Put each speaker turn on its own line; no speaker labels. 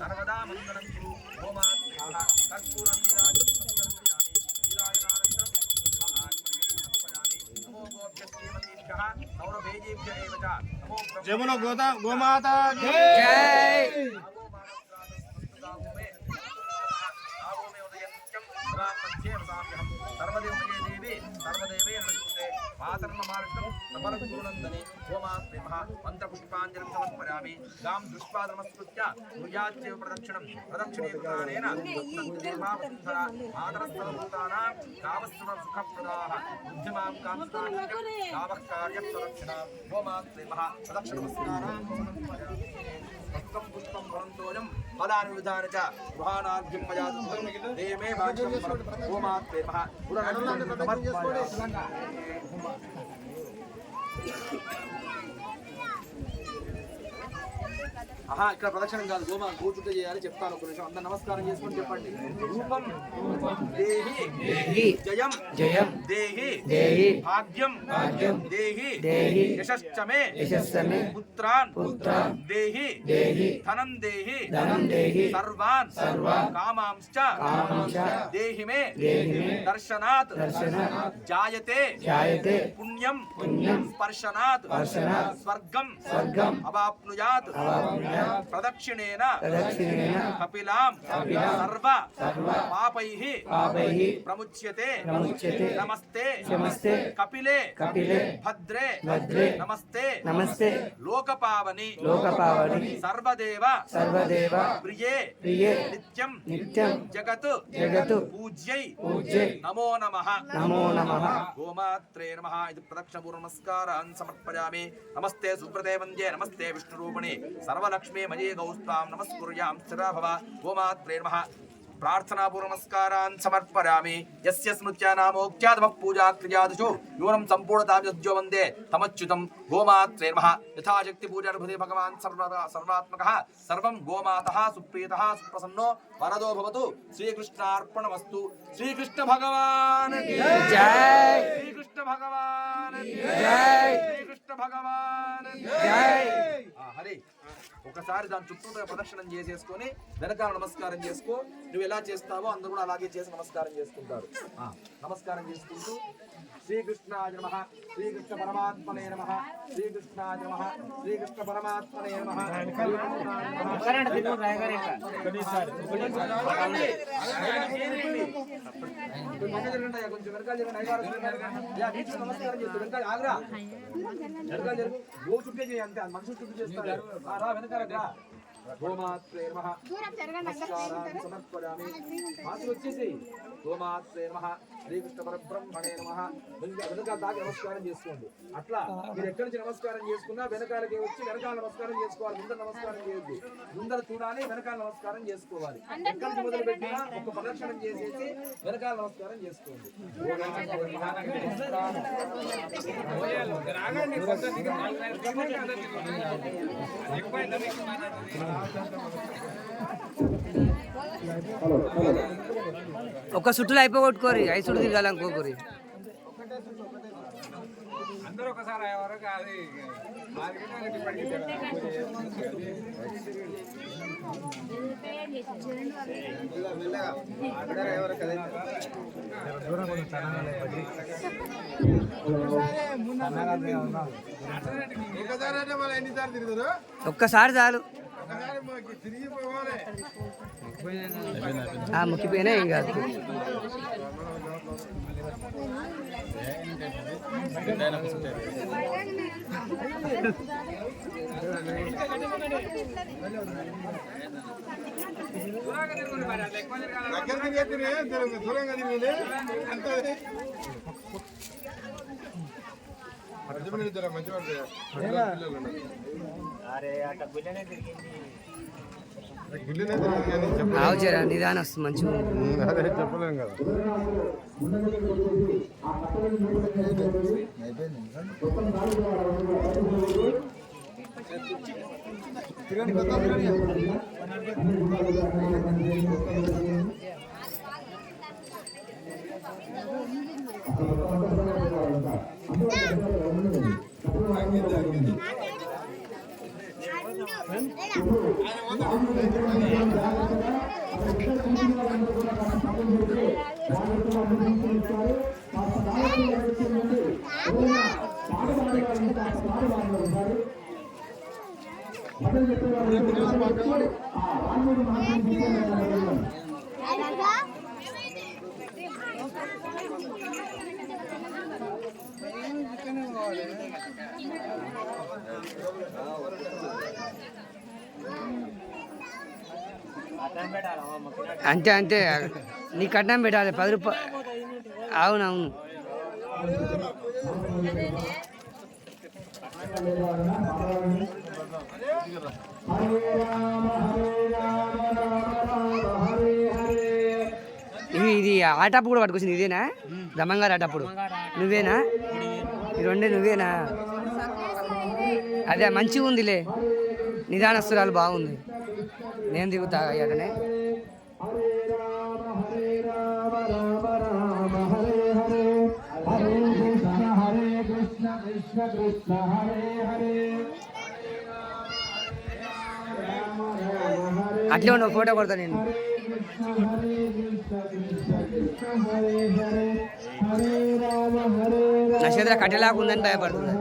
सर्वदा मंगलं कुरु गोमात्रेभ्यः कर्पूरं नीराजनं समर्पयामि नीराजनानन्तरं समर्पयामि नमो गोभ्यः श्रीमतीभ्यः सौरभेजेभ्यः एव च नमो
जमुना गोमाता जय
सर्वदेवमये देवी सर्वदेवे नमस्ते मातर्ममार्गं समरपूर्णन्दने गोमात्रेभ्यः मन्त्रपुष्पाञ्जलिं समर्पयामि गां दृष्ट्वा नमस्कृत्य भूयाच्चैव प्रदक्षिणेन वसुन्धरा मातरस्तवभूतानां गावस्सुखप्रदाः बुद्धिमां कामस्तानित्यं गावः कार्यप्रदक्षिणां गोमात्रेभ्यः प्रदक्षिणनमस्कारान् समर्पयामि पुष्पं पुष्पं भवन्तोऽयं फलानुविधान च गृहाणार्घ्यं मया दत्तं देमे भाग्यं गोमात्रेभ्यः पुरनन्दनं ఆహా ఇక్కడ ప్రదక్షిణం కాదు గోమా కూర్చుంటే చేయాలి చెప్తాను ఒక నిమిషం అందరూ నమస్కారం చేసుకొని చెప్పండి రూపం దేహి దేహి జయం జయం దేహి దేహి భాగ్యం భాగ్యం దేహి దేహి యశశ్చమే యశశ్చమే పుత్రాన్ పుత్రాన్ దేహి దేహి ధనం దేహి ధనం దేహి సర్వాన్ సర్వాన్ కామాంశ్చ కామాంశ్చ దేహి మే దర్శనాత్ దర్శనాత్ జాయతే జాయతే పుణ్యం పుణ్యం స్పర్శనాత్ స్పర్శనాత్ స్వర్గం స్వర్గం అవాప్నుయాత్ అవాప్నుయాత్ ప్రదక్షిణేన కపిలాం సర్వ పాపైః ప్రముచ్యతే నమస్తే కపిలే భద్రే నమస్తే లోకపావని సర్వదేవ ప్రియే నిత్యం జగత్ పూజ్యై నమో నమః గోమాత్రే నమః ఇది ప్రదక్షిణ నమస్కారాన్ సమర్పయామి నమస్తే సుబ్రతే వందే నమస్తే విష్ణురూపిణి सर्वलक्ष्मी मये गौस्तां नमस्कुर्यां स्थिरा भव गोमात्रे नमः प्रार्थनापूर्व नमस्कारान् समर्पयामि यस्य स्मृत्यानामोक्त्यादमः पूजाक्रियादिषु यूनं सम्पूर्णतां यद्यो वन्दे तमच्युतं गोमात्रे नमः यथाशक्ति पूजानुभूते भगवान् सर्वात्मकः सर्वं गोमातः सुप्रीतः सुप्रसन्नो वरदो भवतु श्रीकृष्णार्पणमस्तु श्रीकृष्ण भगवान् की जय श्रीकृष्ण भगवान् की जय श्रीकृष्ण भगवान् की जय हरे ఒకసారి దాని చుట్టూ ప్రదక్షిణం చేసేసుకొని వెనకాల నమస్కారం చేసుకో నువ్వు ఎలా చేస్తావో అందరూ కూడా అలాగే చేసి నమస్కారం చేసుకుంటారు నమస్కారం చేసుకుంటూ శ్రీకృష్ణాయ నమః శ్రీకృష్ణ పరమాత్మనే నమః శ్రీకృష్ణాయ నమః శ్రీకృష్ణ పరమాత్మనే నమః కొంచెం వెనకాల నమస్కారం చేస్తూ వెనకాల ఆగ్రా వెనకాల జరుగు గో చుట్టే చేయి అంతే మనుషులు చుట్టూ చేస్తారు వెనకాల गोमात्रे नमः नमस्कारान् समर्पयामि मातु వచ్చేసి गोमात्रे नमः శ్రీకృష్ణ పరబ్రహ్మణే నమః వెనకాల దాకా నమస్కారం చేసుకోండి అట్లా మీరు ఎక్కడి నుంచి నమస్కారం చేసుకున్నా వెనకాలకి వచ్చి వెనకాల నమస్కారం చేసుకోవాలి ముందర నమస్కారం చేయొద్దు ముందర చూడాలి వెనకాల నమస్కారం చేసుకోవాలి ఎక్కడి నుంచి మొదలు పెట్టినా ఒక ప్రదక్షిణం చేసేసి వెనకాల నమస్కారం చేసుకోండి
ఒక్క చుట్టూ అయిపోగొట్టుకోరి 5 చుట్టూ తిరగాలనుకోరి
అందరూ ఒకసారి వరకు అది
ఒక్కసారి చాలు ముక్కిపోయినా ఏం కాదు ఆవుచేరా నిదానం వస్తుంది మంచిగా
చెప్పలేం కదా
అంతే అంతే నీ కట్నం పెట్టాలి 10 రూపాయలు. అవునవును. ఇది ఆటప్పుడు కూడా పట్టుకొచ్చింది ఇదేనా? దమంగారు ఆటప్పుడు నువ్వేనా? ఈ రెండే నువ్వేనా? అదే మంచిగా ఉందిలే, నిదానస్తురాలు బాగుంది. నేను దిగుతా అయ్యాకనే. అట్లే ఉన్న ఫోటో కొడతా నేను. నా చేతిలో కట్టెలాగా ఉందని భయపడుతుంది.